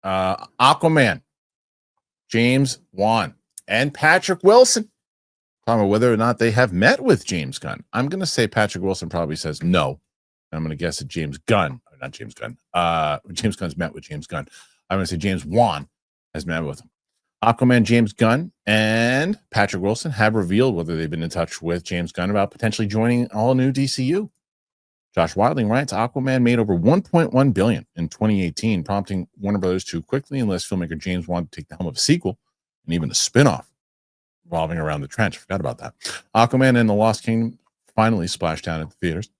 Aquaman, James Wan, and Patrick Wilson. Talking about whether or not they have met with James Gunn. I'm going to say Patrick Wilson probably says no. I'm going to guess that James Gunn, or not James Gunn, James Gunn's met with James Gunn. I'm going to say James Wan has met with him. Aquaman, James Gunn, and Patrick Wilson have revealed whether they've been in touch with James Gunn about potentially joining all new DCU. Josh Wilding writes, Aquaman made over $1.1 billion in 2018, prompting Warner Brothers to quickly enlist filmmaker James Wan to take the helm of a sequel and even a spinoff revolving around the trench. Forgot about that. Aquaman and the Lost Kingdom finally splashed down at the theaters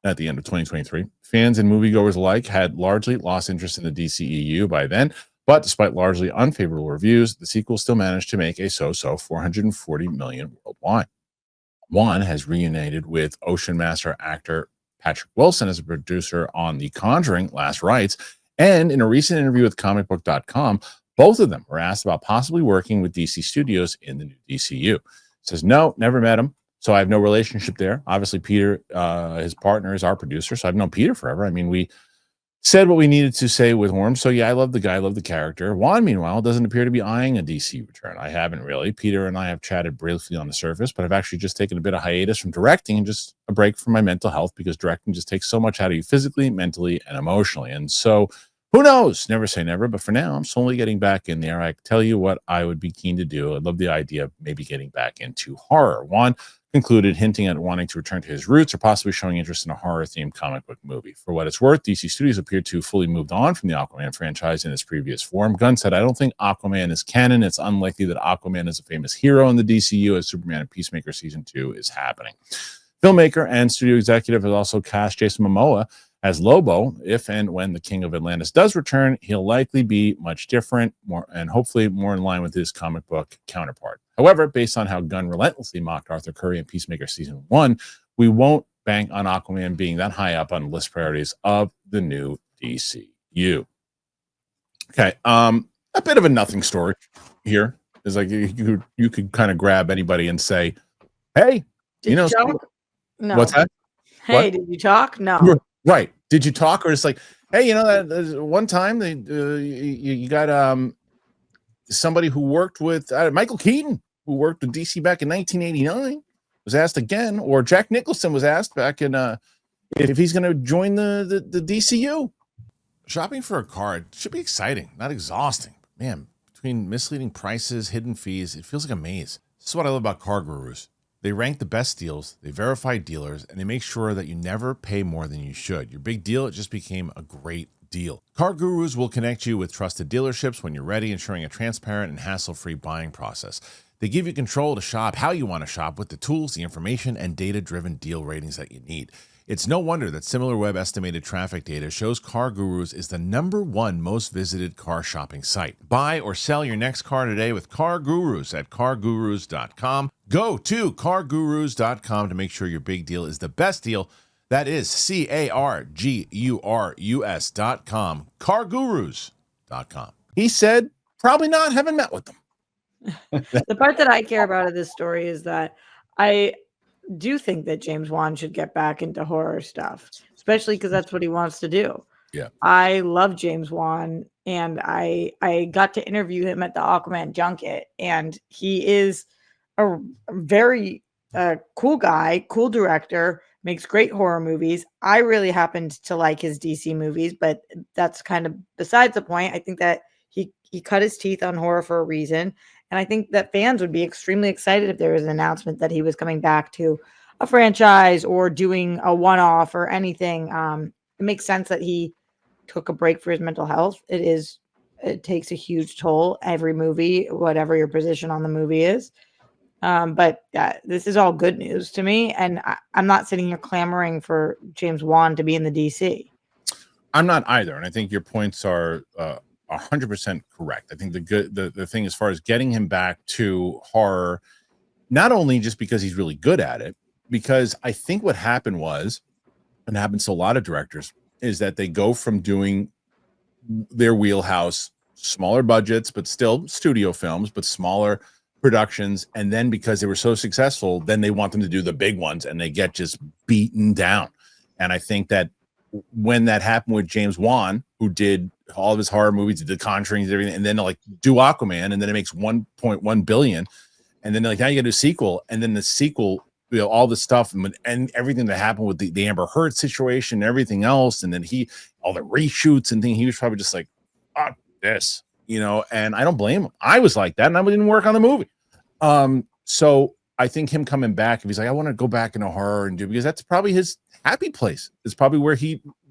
at the end of 2023. Fans and moviegoers alike had largely lost interest in the DCEU by then, but despite largely unfavorable reviews, the sequel still managed to make a so-so $440 million worldwide. Wan has reunited with Ocean Master actor Patrick Wilson as a producer on The Conjuring: Last Rites, and in a recent interview with comicbook.com, both of them were asked about possibly working with DC Studios in the new DCU. Says, no, never met him, so I have no relationship there. Obviously, Peter, his partner, is our producer, so I've known Peter forever. I mean, we said what we needed to say with Worm, so yeah, I love the guy, I love the character. Juan, meanwhile, doesn't appear to be eyeing a DC return. I haven't really. Peter and I have chatted briefly on the surface, but I've actually just taken a bit of hiatus from directing and just a break from my mental health, because directing just takes so much out of you physically, mentally, and emotionally. And so, who knows? Never say never, but for now, I'm slowly getting back in there. I tell you what I would be keen to do. I'd love the idea of maybe getting back into horror. Juan concluded, hinting at wanting to return to his roots or possibly showing interest in a horror-themed comic book movie. For what it's worth, DC Studios appeared to have fully moved on from the Aquaman franchise in its previous form. Gunn said, I don't think Aquaman is canon. It's unlikely that Aquaman is a famous hero in the DCU as Superman and Peacemaker Season 2 is happening. Filmmaker and studio executive has also cast Jason Momoa as Lobo. If and when the King of Atlantis does return, he'll likely be much different, more and hopefully more in line with his comic book counterpart. However, based on how Gunn relentlessly mocked Arthur Curry in Peacemaker Season 1, we won't bank on Aquaman being that high up on the list priorities of the new DCU. Okay, a bit of a nothing story here. Is like you could kind of grab anybody and say, hey, did you talk? No. What's that? Hey, did you talk? No. Right. Did you talk? Or it's like, hey, that one time you got somebody who worked with Michael Keaton, who worked with DC back in 1989, was asked again, or Jack Nicholson was asked back in if he's going to join the DCU. Shopping for a car should be exciting, not exhausting. Man, between misleading prices, hidden fees, it feels like a maze. This is what I love about CarGurus. They rank the best deals, they verify dealers, and they make sure that you never pay more than you should. Your big deal, it just became a great deal. CarGurus will connect you with trusted dealerships when you're ready, ensuring a transparent and hassle-free buying process. They give you control to shop how you want to shop with the tools, the information, and data-driven deal ratings that you need. It's no wonder that SimilarWeb estimated traffic data shows CarGurus is the #1 most visited car shopping site. Buy or sell your next car today with CarGurus at CarGurus.com. Go to CarGurus.com to make sure your big deal is the best deal. That is CarGurus.com. CarGurus.com. He said, probably not, haven't met with them. The part that I care about of this story is that I do think that James Wan should get back into horror stuff, especially because that's what he wants to do. Yeah, I love James Wan, and I got to interview him at the Aquaman junket, and he is a very cool guy, cool director, makes great horror movies. I really happened to like his DC movies, but that's kind of besides the point. I think that he cut his teeth on horror for a reason. And I think that fans would be extremely excited if there was an announcement that he was coming back to a franchise or doing a one-off or anything. It makes sense that he took a break for his mental health. It takes a huge toll every movie, whatever your position on the movie is. But this is all good news to me. And I'm not sitting here clamoring for James Wan to be in the DC. I'm not either. And I think your points are 100% correct. I think the thing as far as getting him back to horror, not only just because he's really good at it, because I think what happened was, and happens to a lot of directors, is that they go from doing their wheelhouse, smaller budgets, but still studio films, but smaller productions. And then because they were so successful, then they want them to do the big ones and they get just beaten down. And I think that when that happened with James Wan, who did all of his horror movies, he did Conjuring, and everything, and then like do Aquaman, and then it makes 1.1 billion, and then like now you got to do a sequel, and then the sequel, you know, all the stuff and everything that happened with the Amber Heard situation and everything else, and then all the reshoots and things, he was probably just like, fuck this, you know, and I don't blame him. I was like that, and I didn't work on the movie. So I think him coming back, if he's like, I want to go back into horror and do, because that's probably his happy place. It's probably where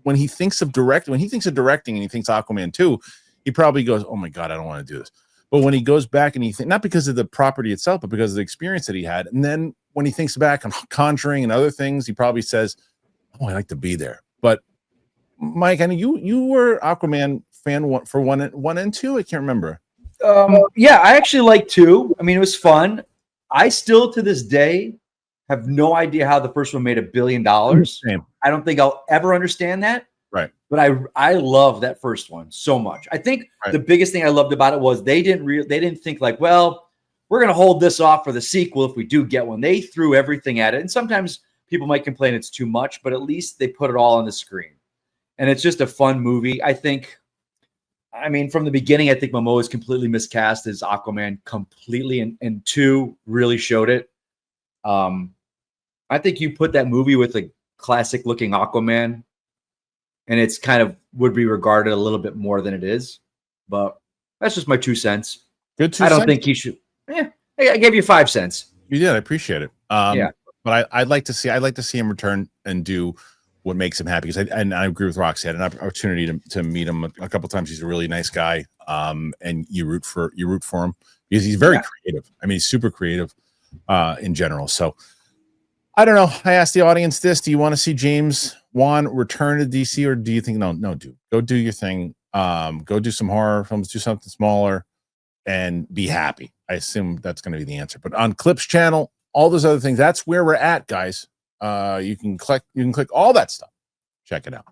when he thinks of directing and he thinks Aquaman 2, he probably goes, oh my God, I don't want to do this. But when he goes back and he not because of the property itself, but because of the experience that he had. And then when he thinks back on Conjuring and other things, he probably says, oh, I like to be there. But Mike, I know you were Aquaman fan for one and two. I can't remember. Yeah, I actually like 2. I mean, it was fun. I still to this day have no idea how the first one made $1 billion. Same. I don't think I'll ever understand that. Right. But I love that first one so much. I think the biggest thing I loved about it was they didn't think like, well, we're going to hold this off for the sequel if we do get one. They threw everything at it. And sometimes people might complain it's too much, but at least they put it all on the screen. And it's just a fun movie. I mean, from the beginning, I think Momoa is completely miscast as Aquaman completely, and 2 really showed it. I think you put that movie with a classic looking Aquaman, and it's kind of would be regarded a little bit more than it is. But that's just my 2 cents. Good 2 I don't cents. think he should. Yeah, I gave you 5 cents. You did. I appreciate it. Yeah. But I'd like to see him return and do what makes him happy, because I agree with Roxy. I had an opportunity to meet him a couple of times. He's a really nice guy. And you root for him because he's very creative. I mean, he's super creative in general. So I don't know. I asked the audience this: do you want to see James Wan return to DC, or do you think no, dude, go do your thing. Go do some horror films, do something smaller, and be happy. I assume that's going to be the answer. But on Clips channel, all those other things, that's where we're at, guys. You can click all that stuff. Check it out.